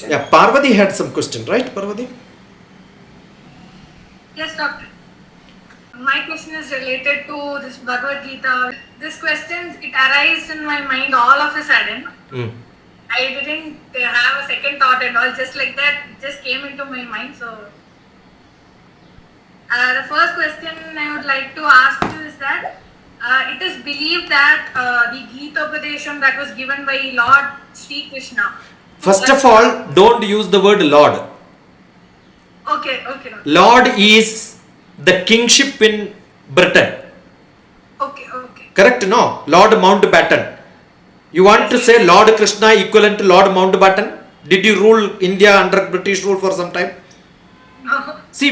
Yeah, Parvathi had some question, right, Parvathi? Yes, doctor. My question is related to this Bhagavad Gita. This question, it arose in my mind all of a sudden. I didn't have a second thought and all, just like that, it just came into my mind. So, the first question I would like to ask you is that it is believed that the Gita Upadesham that was given by Lord Sri Krishna. First of all, don't use the word Lord. Okay, okay. Lord is the kingship in Britain. Okay, okay. Correct? No? Lord Mountbatten. You want to say Lord Krishna equivalent to Lord Mountbatten? Did you rule India under British rule for some time? No. See,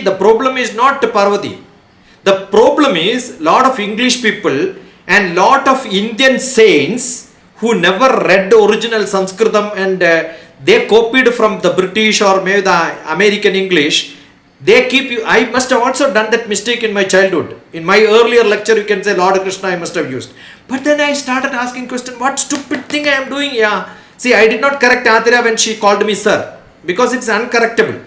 the problem is not Parvati. The problem is lot of English people and lot of Indian saints who never read the original Sanskritam and they copied from the British or maybe the American English. They keep you. I must have also done that mistake in my childhood. In my earlier lecture, you can say Lord Krishna I must have used. But then I started asking question, what stupid thing I am doing? Yeah. See, I did not correct Atira when she called me sir. Because it's uncorrectable.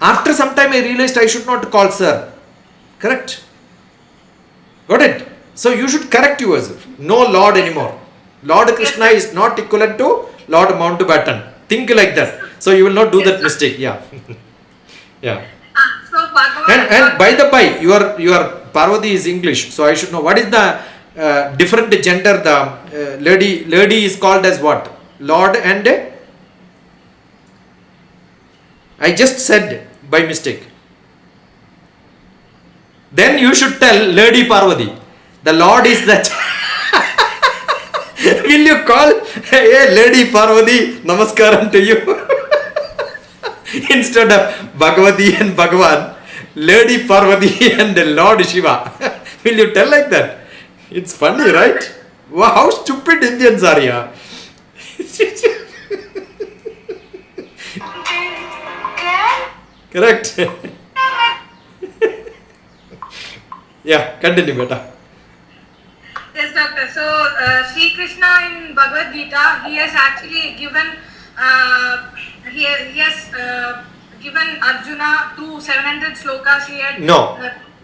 After some time I realized I should not call sir. Correct? Got it? So you should correct yourself. No Lord anymore. Lord Krishna is not equivalent to Lord Mountbatten. Think like that. So you will not do that mistake. Yeah. Yeah. So Bhagavad, And by the by, your Parvati is English. So I should know what is the different gender. The lady is called as what? Lord and I just said by mistake. Then you should tell Lady Parvati. The Lord is the will you call hey Lady Parvati Namaskaram to you? Instead of Bhagavati and Bhagavan, Lady Parvati and the Lord Shiva. Will you tell like that? It's funny, right? Wow, how stupid Indians are here. Correct. Yeah, continue, beta. yes, doctor. So Sri Krishna in Bhagavad Gita, he has actually given he has given Arjuna to 700 slokas. He had No,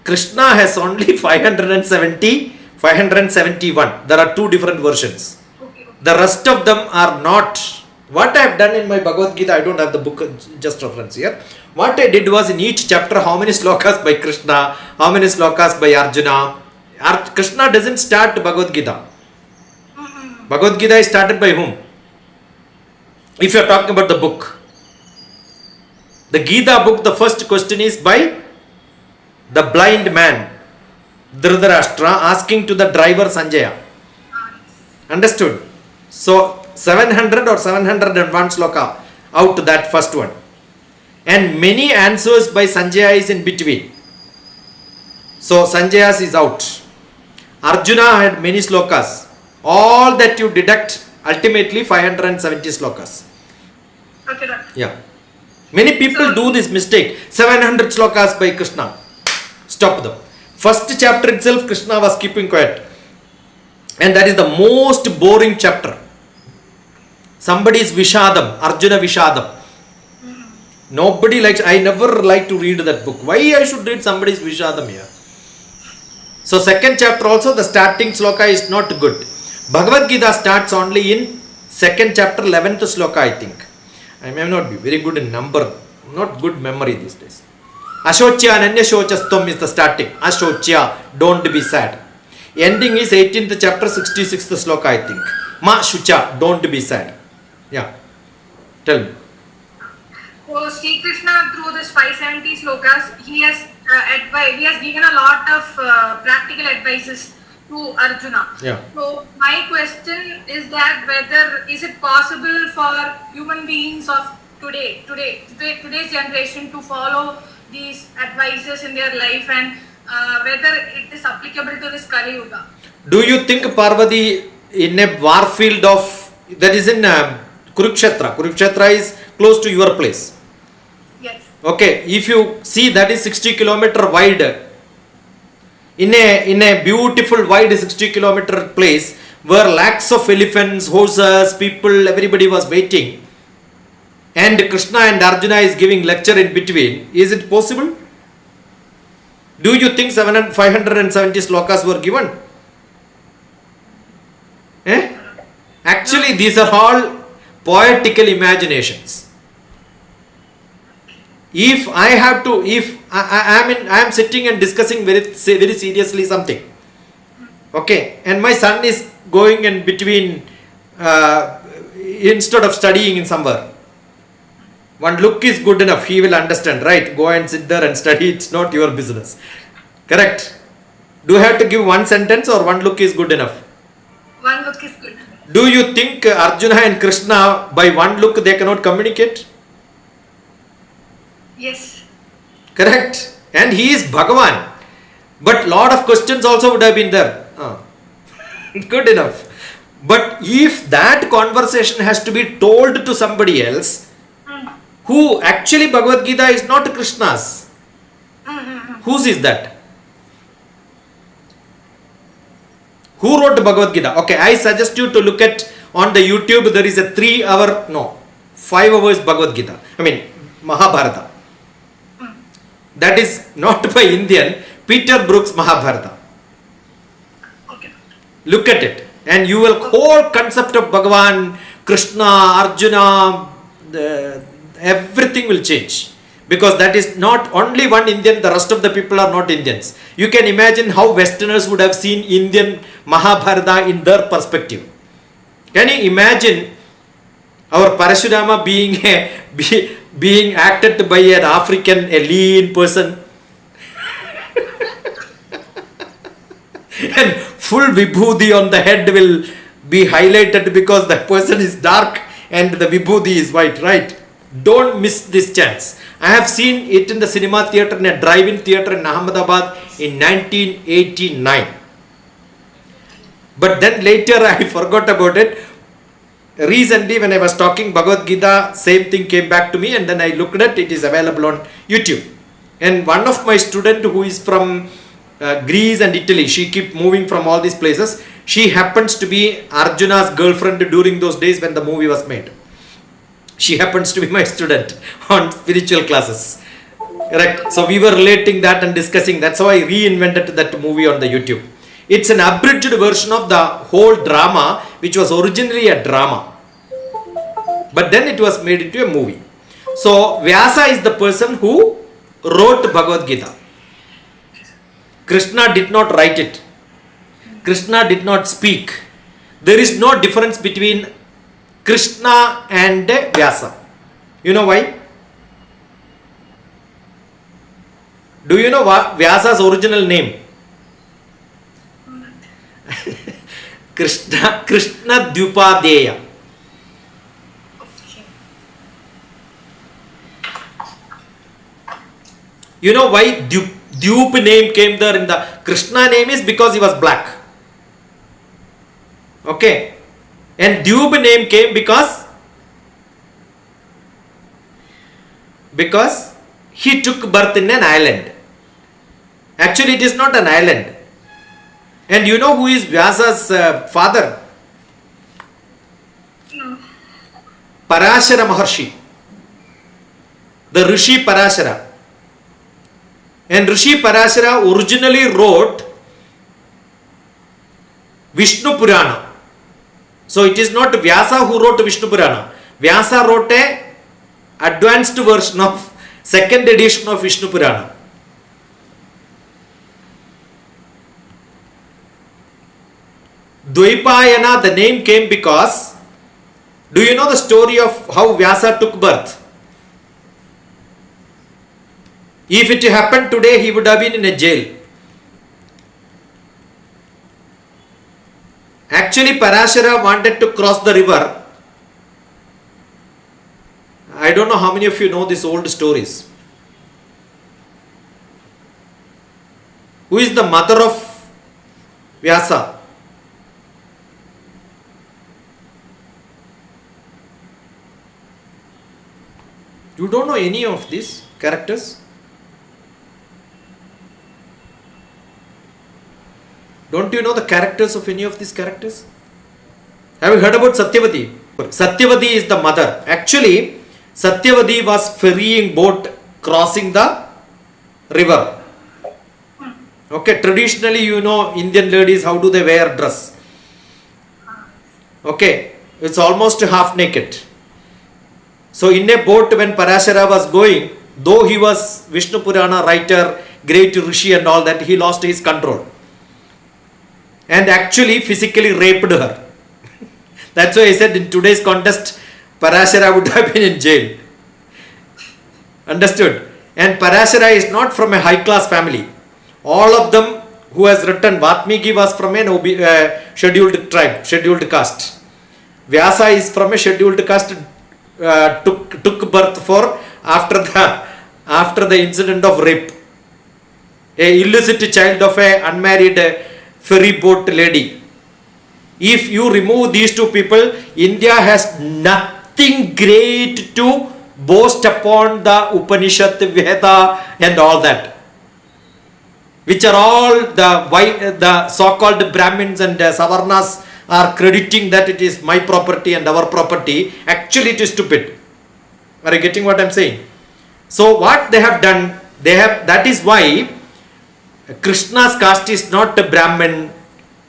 Krishna has only 570, 571. There are two different versions. okay. The rest of them are not. What I have done in my Bhagavad Gita, I don't have the book just reference here. What I did was in each chapter, how many slokas by Krishna, how many slokas by Arjuna. Krishna doesn't start Bhagavad Gita. Bhagavad Gita is started by whom? If you are talking about the book. The Gita book, the first question is by the blind man, Dhritarashtra, asking to the driver Sanjaya. Understood? So 700 or 701 sloka out to that first one. And many answers by Sanjaya is in between. So Sanjaya's is out. Arjuna had many slokas. All that you deduct, ultimately 570 slokas. Okay, doctor. Yeah. Many people do this mistake. 700 slokas by Krishna. Stop them. First chapter itself, Krishna was keeping quiet. And that is the most boring chapter. Somebody's Vishadam, Arjuna Vishadam. Nobody likes, I never like to read that book. Why I should read somebody's Vishadam here? So second chapter also, the starting sloka is not good. Bhagavad Gita starts only in second chapter, 11th sloka, I think. I may not be very good in number, not good memory these days. Ashochya Ananya Shochastam is the starting. Ashochya, don't be sad. Ending is 18th chapter, 66th sloka, I think. Ma Shucha, don't be sad. Yeah. Tell me. So Sri Krishna through this 570 slokas, he has given a lot of practical advices to Arjuna. Yeah. So my question is that whether is it possible for human beings of today's generation to follow these advices in their life and whether it is applicable to this Kali Yuga? Do you think Parvati in a war field of, that is in Kurukshetra. Kurukshetra is close to your place. Yes. Okay, if you see that is 60 kilometer wide. In a beautiful wide 60 kilometer place, where lakhs of elephants, horses, people, everybody was waiting, and Krishna and Arjuna is giving lecture in between, is it possible? Do you think 570 slokas were given? Actually, these are all poetical imaginations. If I have to, if I am sitting and discussing very seriously something, okay, and my son is going in between, instead of studying in somewhere, one look is good enough, he will understand, right? Go and sit there and study, it's not your business. Correct? Do I have to give one sentence or one look is good enough? One look is good. Do you think Arjuna and Krishna, by one look, they cannot communicate? Yes. Correct? And he is Bhagavan. But lot of questions also would have been there. Good enough. But if that conversation has to be told to somebody else, who actually Bhagavad Gita is not Krishna's. Whose is that? Who wrote Bhagavad Gita? Okay, I suggest you to look at on the YouTube. There is a 5 hours Bhagavad Gita. I mean Mahabharata. That is not by Indian. Peter Brook's Mahabharata. Okay. Look at it, and you will whole concept of Bhagavan, Krishna, Arjuna, everything will change. Because that is not only one Indian, the rest of the people are not Indians. You can imagine how Westerners would have seen Indian Mahabharata in their perspective. Can you imagine our Parashurama being acted by an African, a lean person? And full vibhuti on the head will be highlighted because the person is dark and the vibhuti is white, right? Don't miss this chance. I have seen it in the cinema theatre, in a drive-in theatre in Ahmedabad in 1989. But then later I forgot about it. Recently when I was talking Bhagavad Gita, same thing came back to me, and then I looked at it. It is available on YouTube. And one of my student who is from Greece and Italy, she keep moving from all these places. She happens to be Arjuna's girlfriend during those days when the movie was made. She happens to be my student on spiritual classes. Correct? So we were relating that and discussing. That's how I reinvented that movie on the YouTube. It's an abridged version of the whole drama, which was originally a drama. But then it was made into a movie. So Vyasa is the person who wrote Bhagavad Gita. Krishna did not write it. Krishna did not speak. There is no difference between Krishna and Vyasa. You know why? Do you know what Vyasa's original name? Krishna Dvyupadeya. Okay. You know why Dvyup name came there in the Krishna name is because he was black. Okay. And Dvyup name came because he took birth in an island. Actually, it is not an island. And you know who is Vyasa's father? No. Parasara Maharshi. The Rishi Parasara. And Rishi Parasara originally wrote Vishnu Purana. So it is not Vyasa who wrote Vishnu Purana. Vyasa wrote a advanced version of second edition of Vishnu Purana. Dvaipayana, the name came because, do you know the story of how Vyasa took birth? If it happened today, he would have been in a jail. Actually, Parasara wanted to cross the river. I don't know how many of you know these old stories. Who is the mother of Vyasa? You don't know any of these characters? Don't you know the characters of any of these characters? Have you heard about Satyavati? Satyavati is the mother. Actually, Satyavati was ferrying boat crossing the river. Okay, traditionally, you know, Indian ladies, how do they wear dress? Okay, it's almost half naked. So in a boat when Parasara was going, though he was Vishnu Purana writer, great rishi and all that, he lost his control. And actually physically raped her. That's why I said in today's contest, Parasara would have been in jail. Understood? And Parasara is not from a high class family. All of them who has written, Valmiki was from a scheduled tribe, scheduled caste. Vyasa is from a scheduled caste, took birth for after the incident of rape. A illicit child of a unmarried ferry boat lady. If you remove these two people, India has nothing great to boast upon the Upanishad, Veda and all that. Which are all the so-called Brahmins and Savarnas are crediting that it is my property and our property. Actually it is stupid. Are you getting what I am saying? So what they have done, that is why Krishna's caste is not a Brahmin.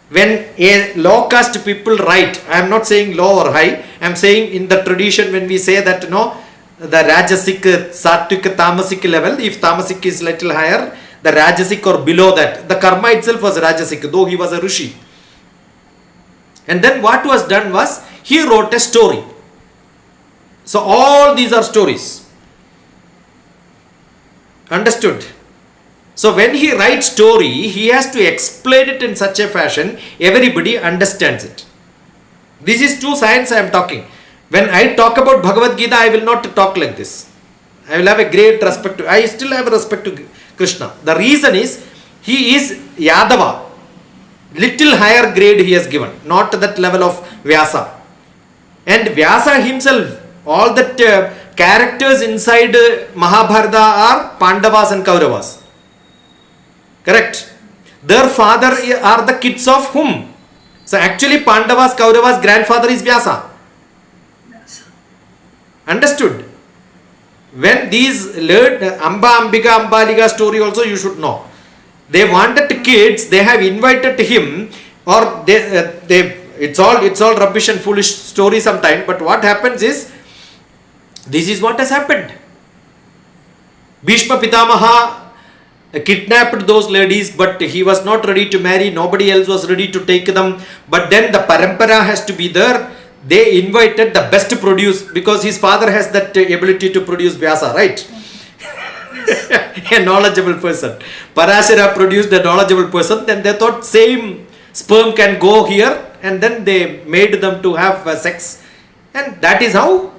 When a low caste people write, I am not saying low or high, I am saying in the tradition when we say that the Rajasic, Sattvic, Tamasic level, if Tamasic is little higher, the Rajasic or below that, the karma itself was Rajasic, though he was a rishi. And then what was done was, he wrote a story. So all these are stories. Understood? So when he writes story, he has to explain it in such a fashion, everybody understands it. This is true science I am talking. When I talk about Bhagavad Gita, I will not talk like this. I will have a great respect to, I still have respect to Krishna. The reason is, he is Yadava. Little higher grade he has given, not that level of Vyasa. And Vyasa himself, all that characters inside Mahabharata are Pandavas and Kauravas. Correct? Their father are the kids of whom? So actually Pandavas, Kauravas grandfather is Vyasa. Understood? When these learned Amba, Ambika, Ambaliga story also you should know. They wanted kids, they have invited him, or it's all rubbish and foolish story sometimes, but what happens is, this is what has happened. Bhishma Pitamaha kidnapped those ladies, but he was not ready to marry, nobody else was ready to take them, but then the parampara has to be there. They invited the best to produce, because his father has that ability to produce Vyasa, right? A knowledgeable person. Parasara produced a knowledgeable person, then they thought same sperm can go here, and then they made them to have sex, and that is how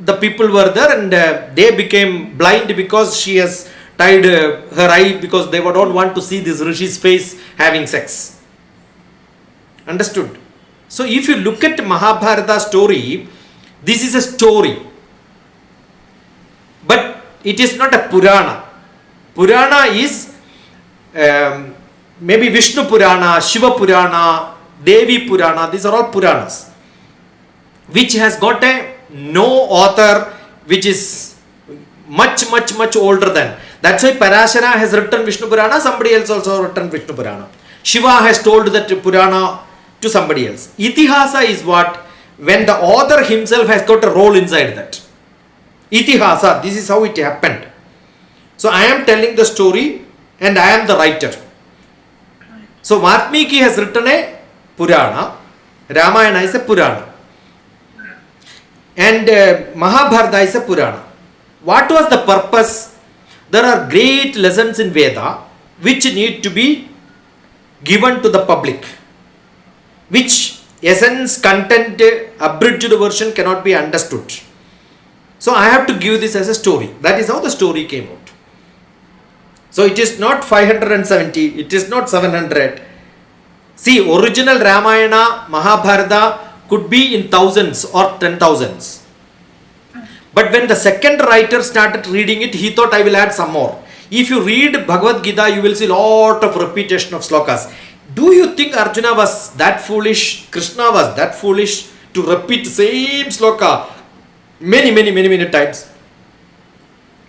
the people were there, and they became blind because she has tied her eye, because they don't want to see this Rishi's face having sex. Understood? So if you look at Mahabharata story, this is a story, but it is not a Purana. Purana is maybe Vishnu Purana, Shiva Purana, Devi Purana. These are all Puranas, which has got a no author, which is much older than. That's why Parasara has written Vishnu Purana, somebody else also written Vishnu Purana. Shiva has told that Purana to somebody else. Ithihasa is what? When the author himself has got a role inside that. Ithihasa, this is how it happened. So I am telling the story and I am the writer. So Valmiki has written a Purana, Ramayana is a Purana, and Mahabharata is a Purana. What was the purpose? There are great lessons in Veda which need to be given to the public, which essence, content, abridged version cannot be understood. So I have to give this as a story. That is how the story came out. So it is not 570, it is not 700. See, original Ramayana, Mahabharata could be in thousands or 10,000s. But when the second writer started reading it, he thought I will add some more. If you read Bhagavad Gita, you will see lot of repetition of slokas. Do you think Arjuna was that foolish? Krishna was that foolish to repeat same sloka many times?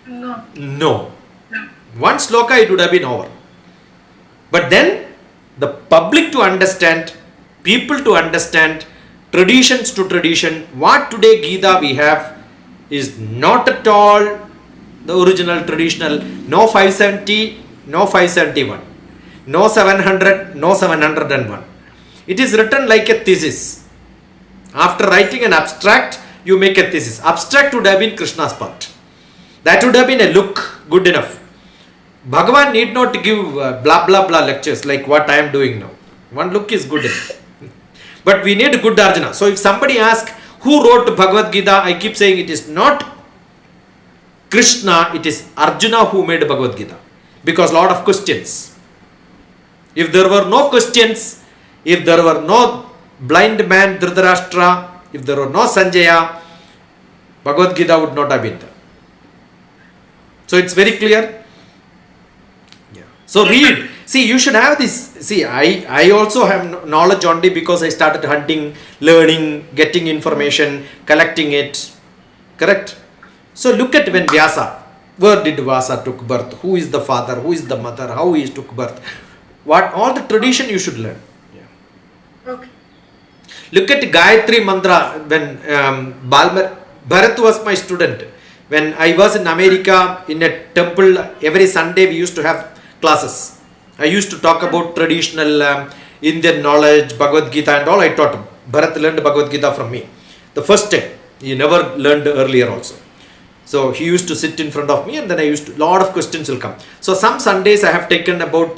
No. No. No. One sloka it would have been over. But then the public to understand, people to understand, traditions to tradition, what today Gita we have is not at all the original traditional. No 570, no 571, no 700, no 701. It is written like a thesis. After writing an abstract, you make a thesis. Abstract would have been Krishna's part. That would have been a look good enough. Bhagavan need not give blah blah blah lectures like what I am doing now. One look is good enough. But we need good Arjuna. So if somebody asks who wrote Bhagavad Gita, I keep saying it is not Krishna, it is Arjuna who made Bhagavad Gita. Because lot of questions. If there were no questions, if there were no blind man Dhritarashtra, if there were no Sanjaya, Bhagavad Gita would not have been there. So it's very clear. So read. See, you should have this. See, I also have knowledge only because I started hunting, learning, getting information, collecting it. Correct? So look at when Vyasa. Where did Vyasa took birth? Who is the father? Who is the mother? How he took birth? What all the tradition you should learn. Yeah. Okay. Look at Gayatri Mantra when Bharat was my student. When I was in America in a temple, every Sunday we used to have classes. I used to talk about traditional Indian knowledge, Bhagavad Gita and all I taught him. Bharat learned Bhagavad Gita from me. The first time. He never learned earlier also. So he used to sit in front of me and then I used to, lot of questions will come. So some Sundays I have taken about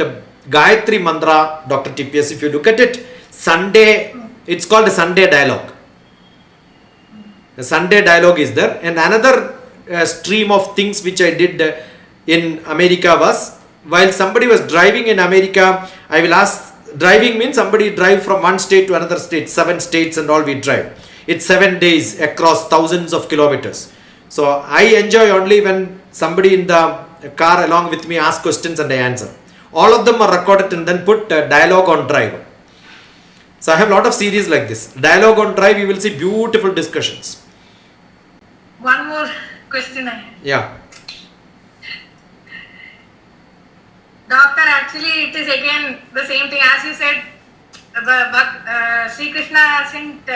Gayatri Mantra, DrTPS. If you look at it, Sunday, it's called a Sunday dialogue. The Sunday dialogue is there. And another stream of things which I did in America was, while somebody was driving in America, I will ask, driving means somebody drive from one state to another state, 7 states and all we drive. It's 7 days across thousands of kilometers. So I enjoy only when somebody in the car along with me asks questions and I answer. All of them are recorded and then put dialogue on drive. So I have a lot of series like this. Dialogue on drive, you will see beautiful discussions. One more question I have. Yeah. Doctor, actually it is again the same thing as you said. Sri Krishna hasn't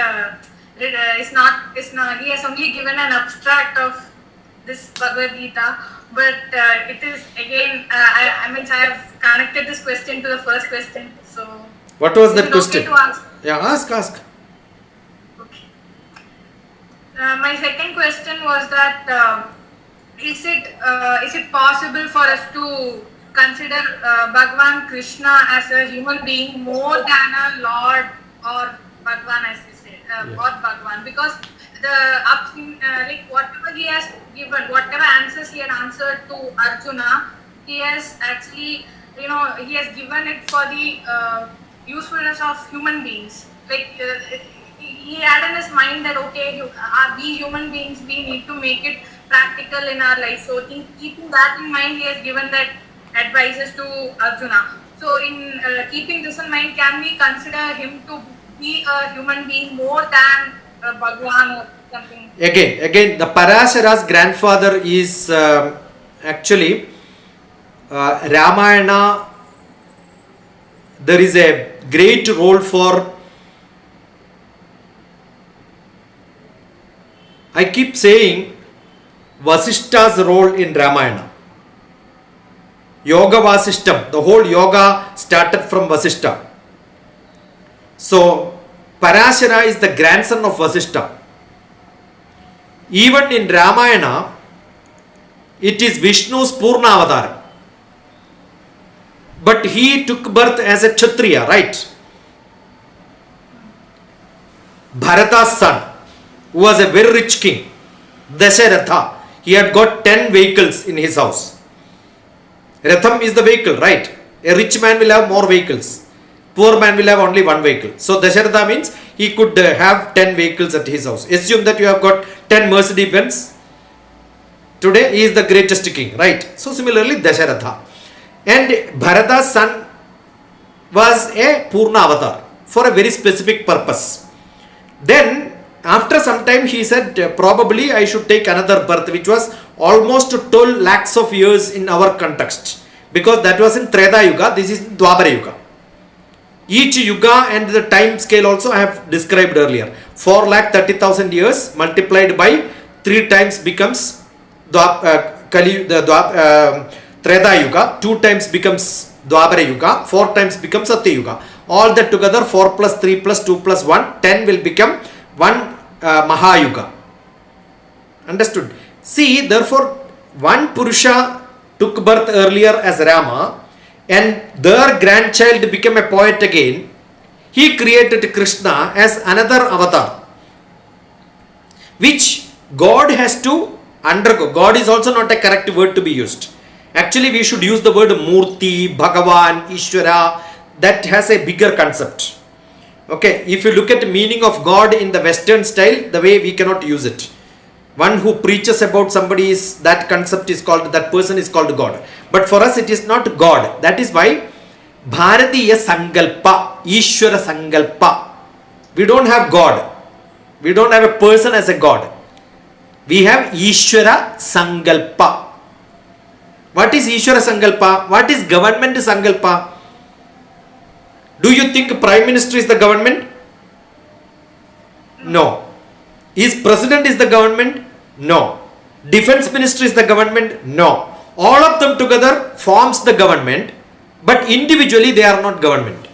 is not he has only given an abstract of this Bhagavad Gita, but it is again I have connected this question to the first question. So what was that question? Okay to ask? Yeah, ask. Okay. My second question was that is it possible for us to consider Bhagavan Krishna as a human being more than a Lord or Bhagavan, as we say, or Bhagavan, because like whatever he has given, whatever answers he had answered to Arjuna, he has actually, he has given it for the usefulness of human beings. Like he had in his mind that okay, we human beings, we need to make it practical in our life. So in keeping that in mind, he has given that advices to Arjuna. So in keeping this in mind, can we consider him to be a human being more than Bhagwan or something? Again, the Parasara's grandfather is actually Ramayana. There is a great role for, I keep saying, Vasishta's role in Ramayana. Yoga Vasishta, the whole yoga started from Vasishta. So Parasara is the grandson of Vasishta. Even in Ramayana, it is Vishnu's Purana avatar. But he took birth as a Kshatriya, right? Bharata's son, who was a very rich king, Dasharatha, he had got 10 vehicles in his house. Ratham is the vehicle, right? A rich man will have more vehicles. Poor man will have only one vehicle. So Dasharatha means he could have 10 vehicles at his house. Assume that you have got 10 Mercedes Benz. Today he is the greatest king, right? So similarly Dasharatha. And Bharata's son was a Purna avatar for a very specific purpose. Then after some time he said probably I should take another birth, which was almost 12 lakhs of years in our context, because that was in Treta Yuga, this is Dwapara Yuga. Each yuga and the time scale also I have described earlier. 4,30,000 years multiplied by 3 times becomes Treta Yuga, 2 times becomes Dwapara Yuga, 4 times becomes Satya Yuga. All that together 4 plus 3 plus 2 plus 1, 10 will become 1 Mahayuga. Understood? See, therefore, one Purusha took birth earlier as Rama, and their grandchild became a poet again. He created Krishna as another avatar, which God has to undergo. God is also not a correct word to be used. Actually, we should use the word Murti, Bhagavan, Ishvara. That has a bigger concept. Okay, if you look at the meaning of God in the Western style, the way we cannot use it. One who preaches about somebody is, that concept is called, that person is called God. But for us it is not God. That is why Bharatheeya Sankalpa, Ishvara Sankalpa. We don't have God. We don't have a person as a God. We have Ishvara Sankalpa. What is Ishvara Sankalpa? What is government Sankalpa? Do you think Prime Minister is the government? No. Is President is the government? No. Defense Minister is the government? No. All of them together forms the government, but individually they are not government.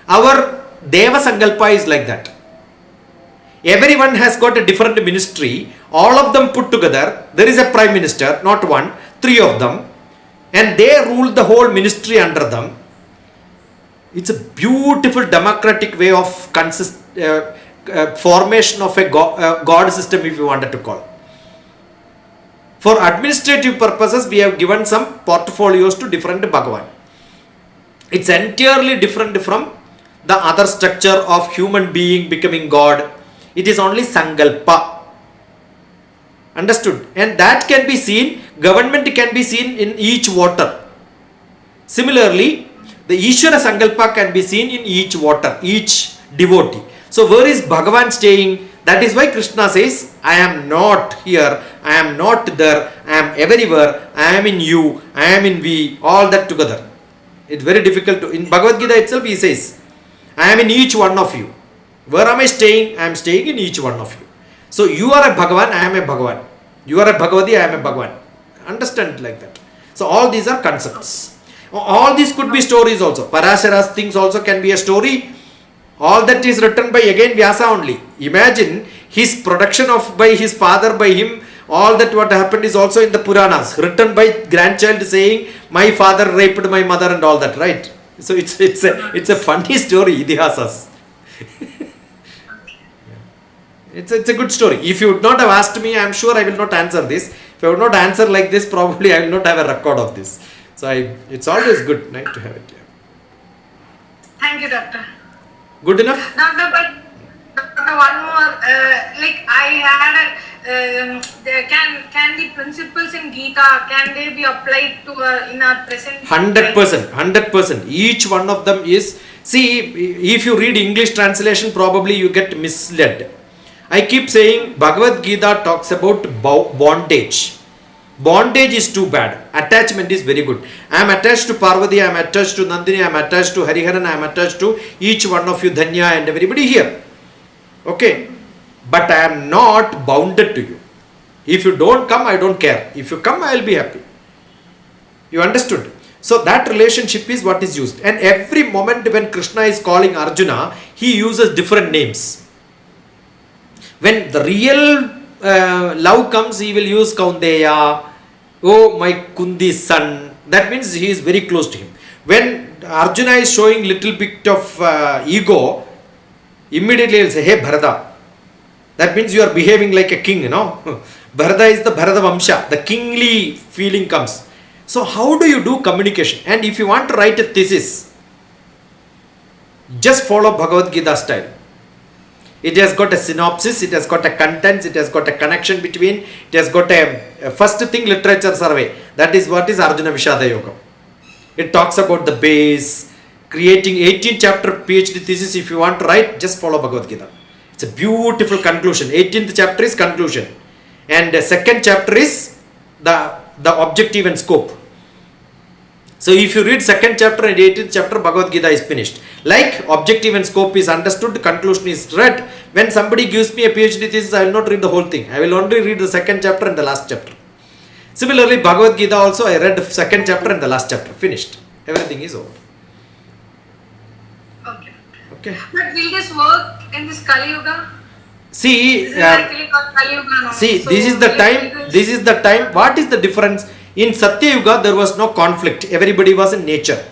Our Deva Sankalpa is like that. Everyone has got a different ministry. All of them put together, there is a Prime Minister, not one, 3 of them, and they rule the whole ministry under them. It's a beautiful democratic way of formation of a God system, if you wanted to call. For administrative purposes, we have given some portfolios to different Bhagavan. It's entirely different from the other structure of human being becoming God. It is only Sankalpa. Understood? And that can be seen, government can be seen in each voter. Similarly, the Ishvara Sankalpa can be seen in each voter, each devotee. So where is Bhagavan staying? That is why Krishna says, I am not here, I am not there, I am everywhere, I am in you, I am in we, all that together. It's very difficult to, in Bhagavad Gita itself he says, I am in each one of you. Where am I staying? I am staying in each one of you. So you are a Bhagavan, I am a Bhagavan. You are a Bhagavati, I am a Bhagavan. Understand like that. So all these are concepts. All these could be stories also. Parasara's things also can be a story. All that is written by again Vyasa only. Imagine his production of by his father, by him, all that what happened is also in the Puranas, written by grandchild saying, my father raped my mother and all that, right? So it's a funny story, Ithihasas. It's a good story. If you would not have asked me, I am sure I will not answer this. If I would not answer like this, probably I will not have a record of this. So it's always good, right, to have it. Yeah. Thank you, Doctor. Good enough? Doctor, one more. Like I had can the principles in Gita, can they be applied to in our present? 100%. Each one of them is. See, if you read English translation, probably you get misled. I keep saying Bhagavad Gita talks about bondage. Bondage is too bad. Attachment is very good. I am attached to Parvathi, I am attached to Nandini, I am attached to Hariharan, I am attached to each one of you, Dhanya and everybody here. Okay. But I am not bounded to you. If you don't come, I don't care. If you come, I will be happy. You understood? So that relationship is what is used. And every moment when Krishna is calling Arjuna, he uses different names. When the real love comes, he will use Kaundeya, oh my Kundi's son. That means he is very close to him. When Arjuna is showing little bit of ego, immediately he will say, hey Bharata. That means you are behaving like a king, you know. Bharata is the Bharata Vamsha. The kingly feeling comes. So how do you do communication? And if you want to write a thesis, just follow Bhagavad Gita style. It has got a synopsis, it has got a contents, it has got a connection between, it has got a first thing literature survey. That is what is Arjuna Vishada Yoga. It talks about the base, creating 18 chapter PhD thesis. If you want to write, just follow Bhagavad Gita. It's a beautiful conclusion. 18th chapter is conclusion, and the second chapter is the objective and scope. So if you read second chapter and 18th chapter, Bhagavad Gita is finished. Like objective and scope is understood, conclusion is read. When somebody gives me a PhD thesis, I will not read the whole thing. I will only read the second chapter and the last chapter. Similarly, Bhagavad Gita also, I read the second chapter and the last chapter. Finished. Everything is over. Okay. Okay. But will this work in this Kali Yuga? See, This is actually called Kali Yuga now. see, So this is the will time. This is the time. What is the difference? In Satya Yuga, there was no conflict. Everybody was in nature.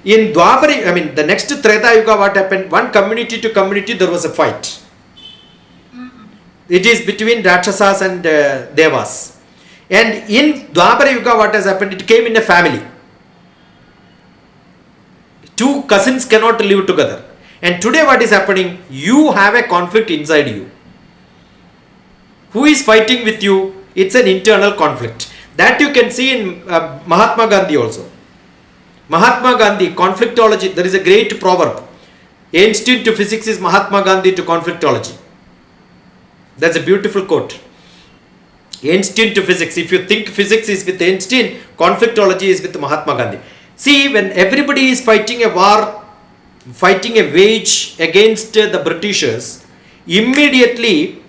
In Dwapara, I mean, the next Treta Yuga, what happened? One community to community, there was a fight. It is between Rakshasas and Devas. And in Dwapara Yuga, what has happened? It came in a family. Two cousins cannot live together. And today, what is happening? You have a conflict inside you. Who is fighting with you? It's an internal conflict. That you can see in Mahatma Gandhi also. Mahatma Gandhi, conflictology, there is a great proverb. Einstein to physics is Mahatma Gandhi to conflictology. That's a beautiful quote. Einstein to physics. If you think physics is with Einstein, conflictology is with Mahatma Gandhi. See, when everybody is fighting a war, fighting a wage against the Britishers, immediately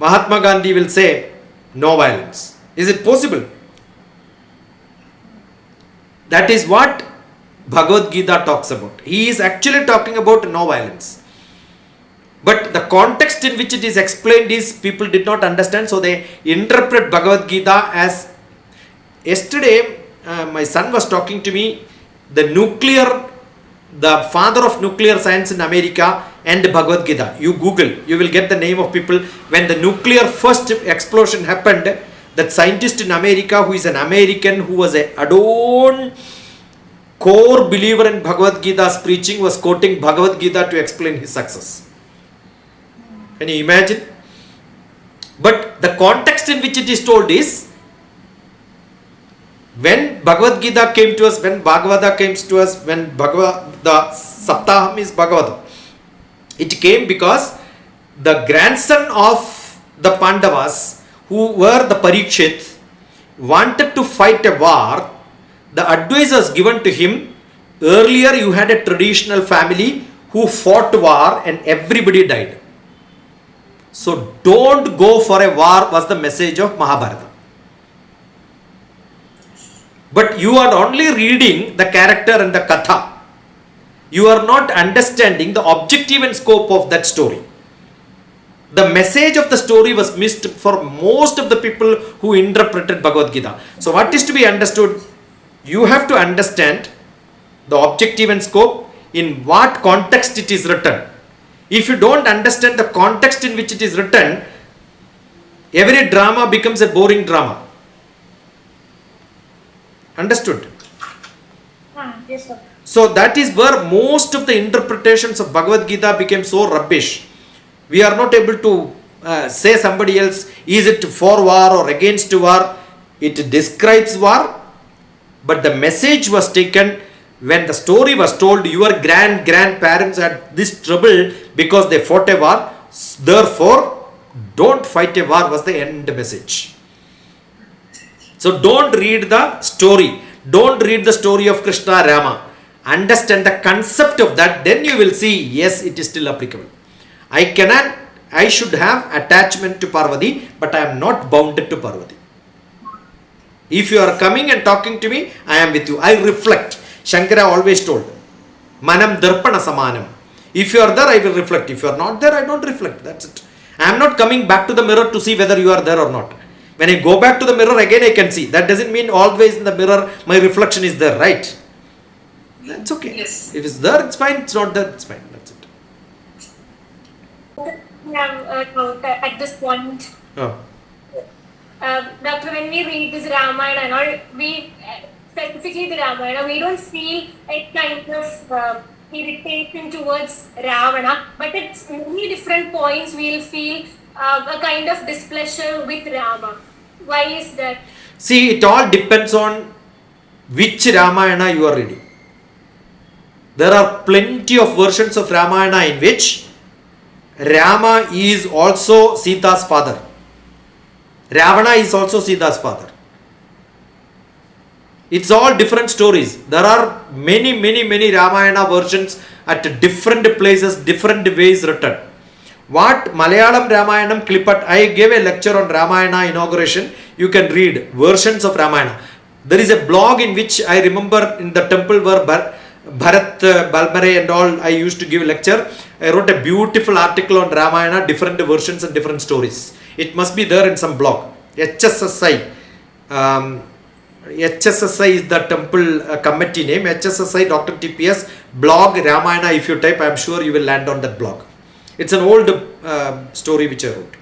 Mahatma Gandhi will say, no violence. Is it possible? That is what Bhagavad Gita talks about. He is actually talking about no violence. But the context in which it is explained is people did not understand, so they interpret Bhagavad Gita as. Yesterday, my son was talking to me, the father of nuclear science in America and Bhagavad Gita. You Google, you will get the name of people. When the nuclear first explosion happened, that scientist in America, who is an American, who was a adorned core believer in Bhagavad Gita's preaching, was quoting Bhagavad Gita to explain his success. Can you imagine? But the context in which it is told is, when Bhagavad Gita came to us, when Bhagavata came to us, when the Saptaham is Bhagavata, it came because the grandson of the Pandavas, who were the Parikshit, wanted to fight a war. The advice was given to him, earlier you had a traditional family who fought war and everybody died. So don't go for a war, was the message of Mahabharata. But you are only reading the character and the katha. You are not understanding the objective and scope of that story. The message of the story was missed for most of the people who interpreted Bhagavad Gita. So what is to be understood? You have to understand the objective and scope, in what context it is written. If you don't understand the context in which it is written, every drama becomes a boring drama. Understood? Yes, sir. So that is where most of the interpretations of Bhagavad Gita became so rubbish. We are not able to say somebody else, is it for war or against war? It describes war, but the message was taken when the story was told. Your grandparents had this trouble because they fought a war. Therefore, don't fight a war was the end message. So don't read the story. Don't read the story of Krishna, Rama. Understand the concept of that. Then you will see, yes, it is still applicable. I should have attachment to Parvati, but I am not bounded to Parvati. If you are coming and talking to me, I am with you. I reflect. Shankara always told, Manam Darpana Samanam. If you are there, I will reflect. If you are not there, I don't reflect. That's it. I am not coming back to the mirror to see whether you are there or not. When I go back to the mirror, again I can see. That doesn't mean always in the mirror my reflection is there, right? That's okay. Yes. If it's there, it's fine. It's not there, it's fine. That's it. At this point, Oh. Doctor, when we read this Ramayana, or we specifically the Ramayana, we don't feel a kind of irritation towards Ravana, but at many different points we'll feel a kind of displeasure with Rama. Why is that? See, it all depends on which Ramayana you are reading. There are plenty of versions of Ramayana in which Rama is also Sita's father. Ravana is also Sita's father. It's all different stories. There are many Ramayana versions at different places, different ways written. What Malayalam Ramayanam Klipat, I gave a lecture on Ramayana inauguration. You can read versions of Ramayana. There is a blog in which I remember in the temple where Bharat, Balmare and all, I used to give a lecture. I wrote a beautiful article on Ramayana, different versions and different stories. It must be there in some blog. HSSI. HSSI is the temple committee name. HSSI DrTPS blog Ramayana. If you type, I am sure you will land on that blog. It's an old story which I wrote,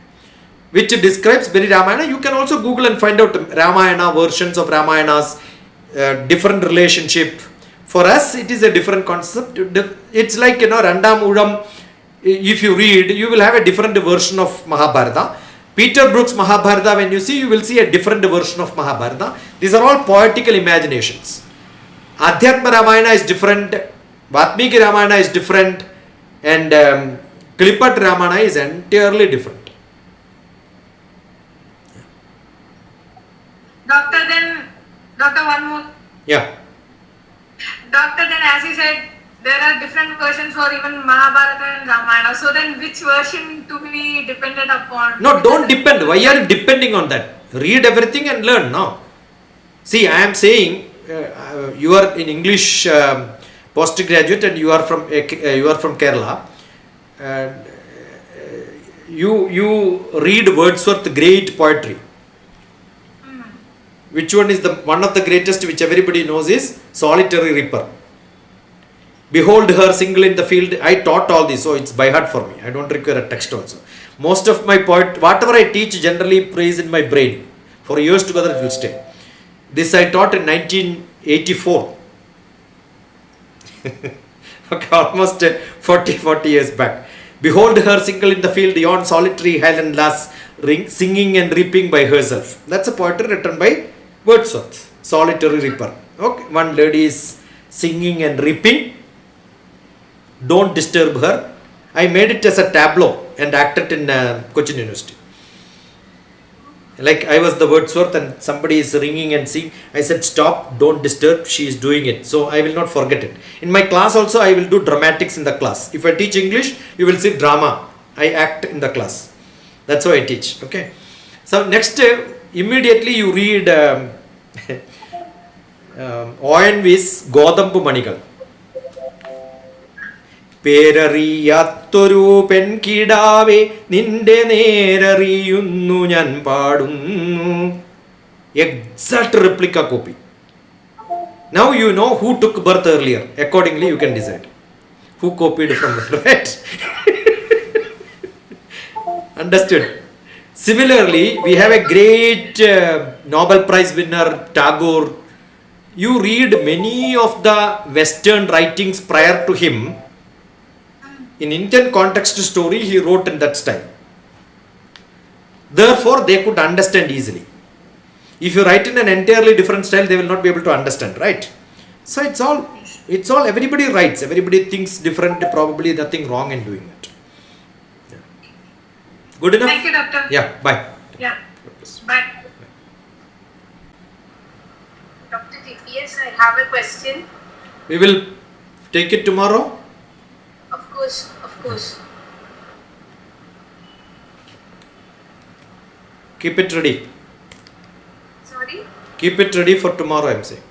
which describes very Ramayana. You can also Google and find out Ramayana versions of Ramayanas, different relationship. For us, it is a different concept. It's like, Randam Udam. If you read, you will have a different version of Mahabharata. Peter Brook's Mahabharata, when you see, you will see a different version of Mahabharata. These are all poetical imaginations. Adhyatma Ramayana is different, Valmiki Ramayana is different, and Klipat Ramayana is entirely different. Doctor, one more. Yeah. Doctor, then as you said, there are different versions for even Mahabharata and Ramayana. So then which version to be depended upon? No, don't depend. Why are you depending on that? Read everything and learn now. See, I am saying you are in English postgraduate and you are from Kerala. You read Wordsworth great poetry. Which one is one of the greatest which everybody knows is Solitary Reaper. Behold her single in the field. I taught all this, so it's by heart for me. I don't require a text also. Most of my whatever I teach generally plays in my brain. For years together it will stay. This I taught in 1984. Okay, almost 40 years back. Behold her single in the field, yon solitary highland lass, singing and reaping by herself. That's a poetry written by Wordsworth. Solitary Reaper. Okay, one lady is singing and reaping. Don't disturb her. I made it as a tableau and acted in Cochin University. Like I was the Wordsworth and somebody is ringing and singing. I said, stop, don't disturb. She is doing it. So I will not forget it. In my class also, I will do dramatics in the class. If I teach English, you will see drama. I act in the class. That's how I teach. Okay. So next, immediately you read ONV's Godampu Manigal. പേരറിയാത്തൊരു പെൺകിടാവേ നിന്റെ നേരറിയുന്നു ഞാൻ പാടുന്നു. Exact replica copy. Now you know who took birth earlier. Accordingly you can decide who copied from it, right? Understood? Similarly, we have a great Nobel Prize winner, Tagore. You read many of the Western writings prior to him. In Indian context story, he wrote in that style. Therefore, they could understand easily. If you write in an entirely different style, they will not be able to understand, right? So it's all, everybody writes, everybody thinks different, probably nothing wrong in doing it. Yeah. Good enough? Thank you, Doctor. Yeah, bye. Yeah, bye. Dr. TPS, I have a question. We will take it tomorrow. Of course. Keep it ready. Sorry? Keep it ready for tomorrow, I'm saying.